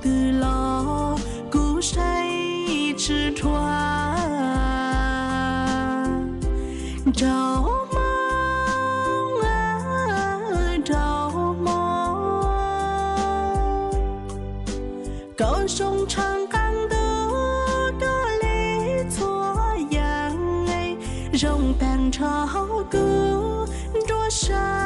từ lo cú say chữ thoa trao mong trao mong câu sông trăng căng đứa có lý chúa yang ấy rong tàn trao cứ đua xa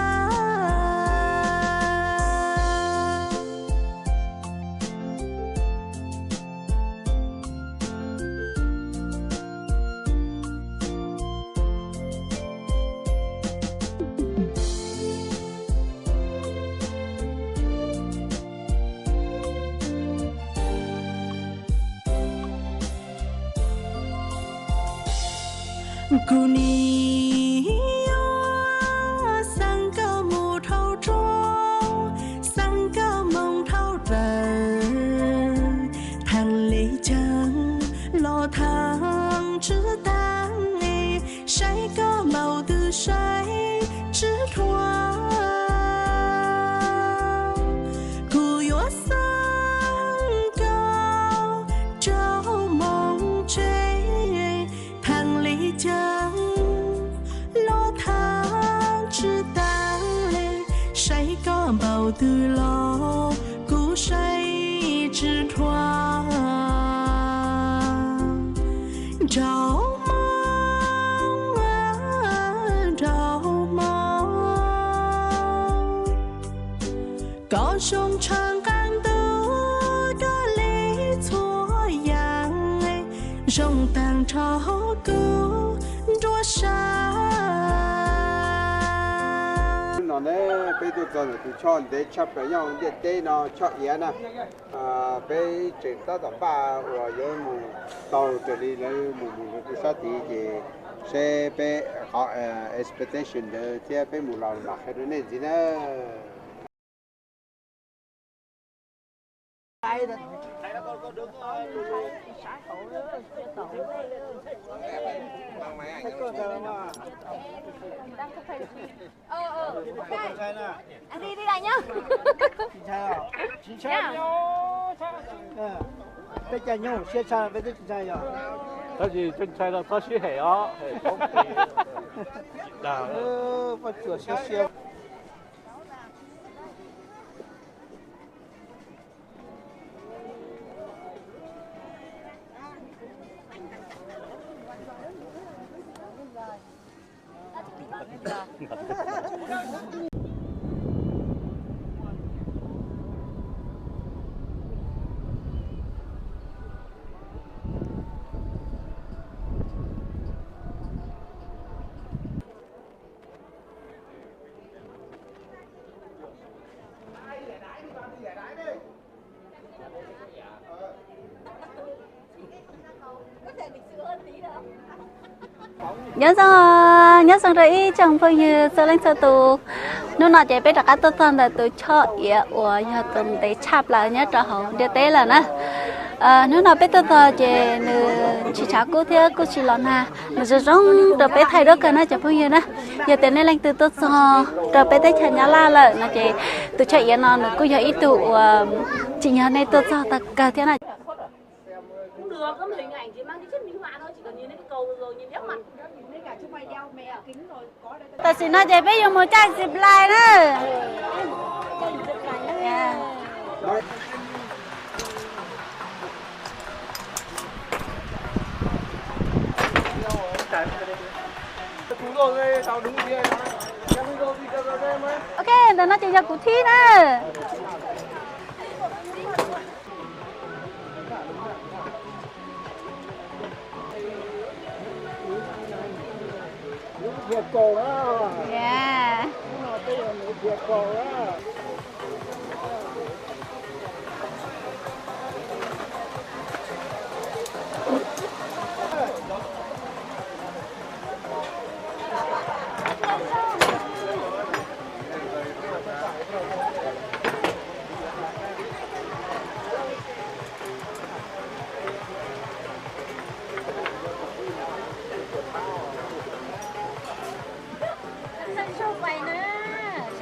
cô ni sang cao mù thâu trông sang cao mông thâu rờ thằng lý chân lo thang chữ tang nghe say có màu từ say chữ thoa cô yếu sang cao trao mong chế thằng lý chân lo tháng chữ tang say có màu từ lo cú say chữ thoa trao mong có sông trăng căng đứa có lý chúa yang ấy rong tàn trao cứu đua xa nó này bây giờ tụi chọn để chấp cái nhau để nó chọn gì nè bây giờ ta tầm ba và giờ mù tàu từ đi lấy mù cái sát thì sẽ bây họ expectation để chia bây mù lao là cái đó này gì nè anh đi lại nhá. Chính xác nhau. Bây giờ nhau xe xa bây giờ chính xác rồi. 다시 전차가 다시 해야 해. 자, bắt cửa xe xe. nhớ sang đây trong phương như sơ lên sơ tù nó nói chạy bé đặc cái tôn là tôi cho ý của nhà tuần để chạp lại nhớ cho họ để tế là nè nó nói bé tôn là chạy chỉ trả cô thế cô chỉ lo na mà giờ giống được bé thay đó cái nó chẳng phương như nè giờ tên này lên từ tôi so được bé tới chạy nhà la là nó chạy tôi chạy ý nó cô giờ ít tụ chỉ nhớ này tôi cho ta cả thế này cũng được, có một hình ảnh chỉ mang tính chất minh họa thôi, chỉ cần nhìn thấy cái cầu rồi nhìn nét mặt. Nhìn thấy cả chúng mày đeo mẹ ở kính rồi có đây. Ta xin nói về bây giờ một chai dịp lại nữa. Ok, để nó chơi ra cuộc thi nè. Việt cổ đó. Yeah. Bây giờ Việt cổ đó.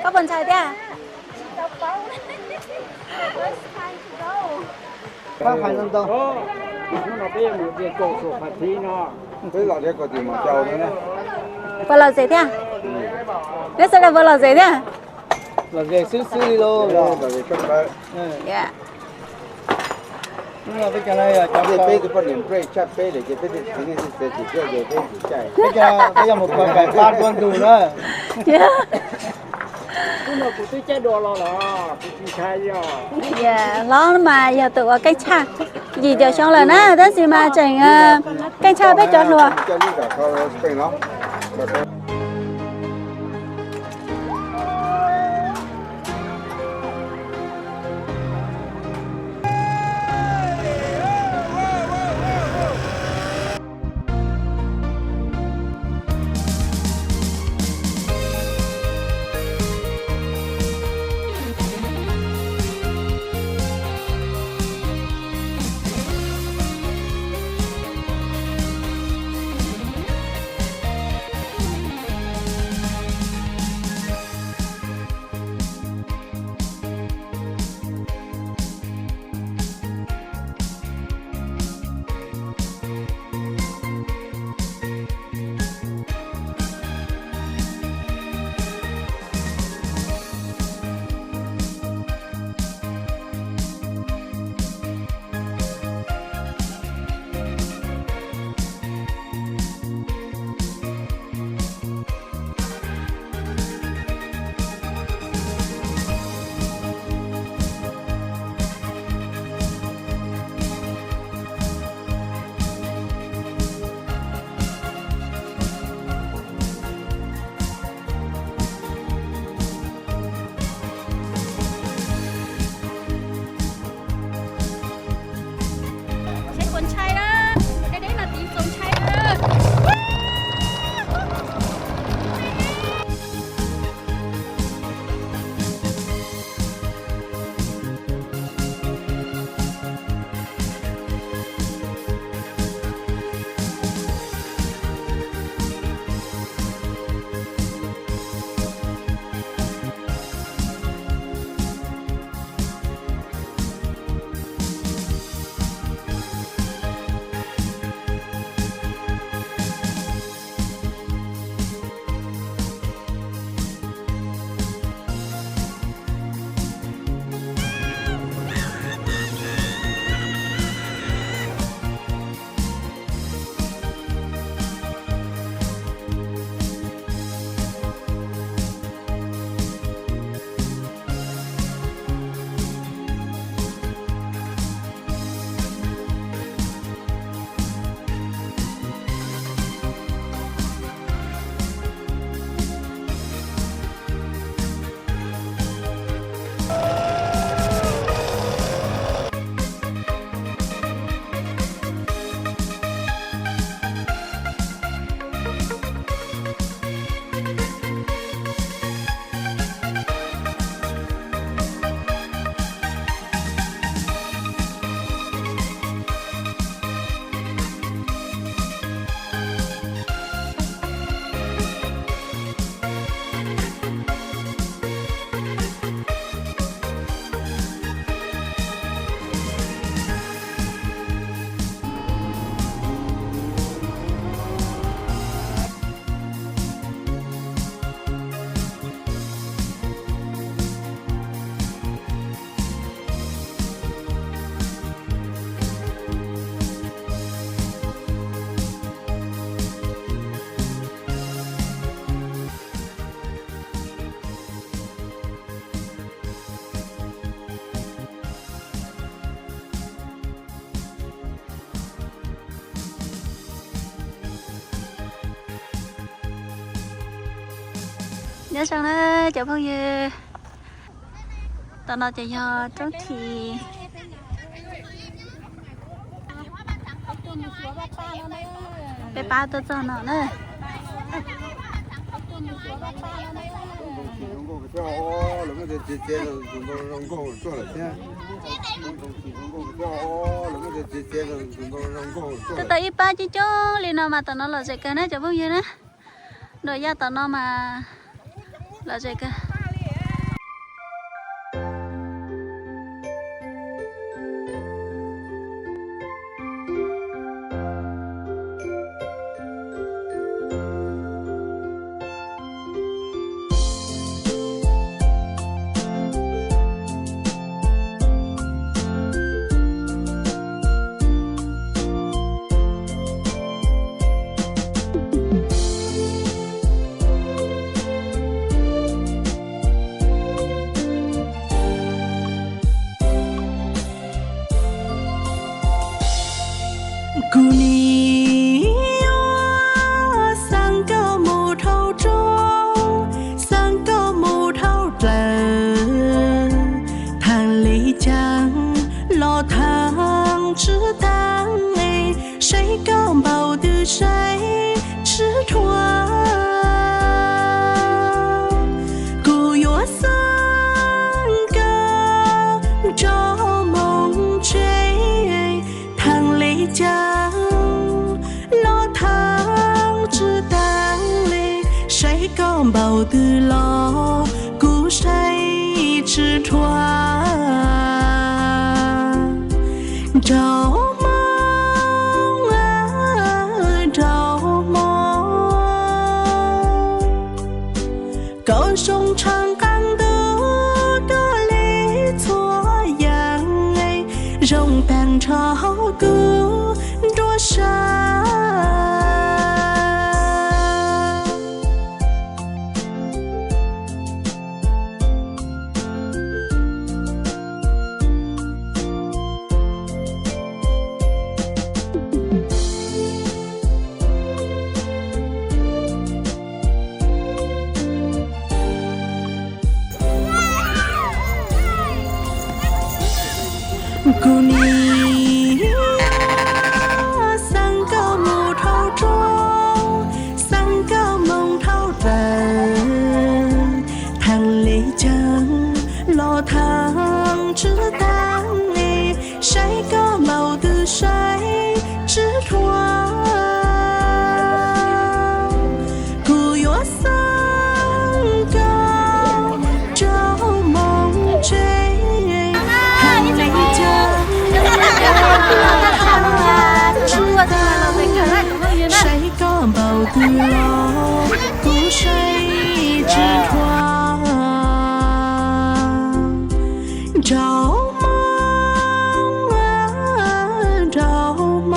Có bonsai thế à? First time to go. 他还能到。nó nó bây giờ một cái cổ số phải thi nó. Thế là thế có gì mà giàu nữa nè. Vợ là gì thế à? Thế sao là vợ là gì thế à? Là về xứ xứ đi đâu Thế rồi. là về cấp bậc. Dạ. Nhưng mà bây giờ này cháu Cái có bê thì có điểm break chắp bê để cái bê thì chỉ cho về bê chỉ chạy. bây giờ một con cái ba con tù nữa. Dạ. Nhưng mà của tôi chơi đồ lo là tôi chỉ chơi rồi. Dạ, nó mà giờ tụi ở cái cha gì giờ xong là nó đó gì mà chẳng cái cha biết cho luôn. Cho đi cả kho spring lắm. nhớ xong đó chào phong như tao nói cho nhau trong thì bé ba tôi cho nó nữa tôi tới ít ba chứ chú liền nào mà tao nói là gì cái này chào phong như nữa rồi ra tao nói mà là gì cơ 故里哟，三个木头钟，三个木头人，弹里江，老汤吃汤哎，谁高毛的谁吃团，古有三个朝梦追，汤里江，老汤吃汤里，谁高毛的老，古谁吃团，朝梦啊朝梦，高雄长冈的歌里错样哎，容丹朝古多山。故里呀，三个木头钟，三个木头人，汤里江，老汤吃汤里，谁高毛的谁吃团，古有三个朝梦追。谁高毛的老，古谁知团，朝梦啊朝梦，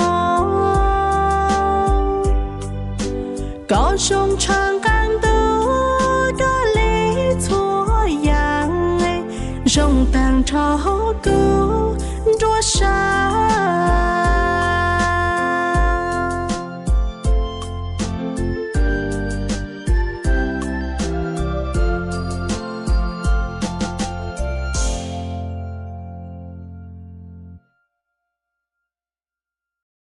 高雄长。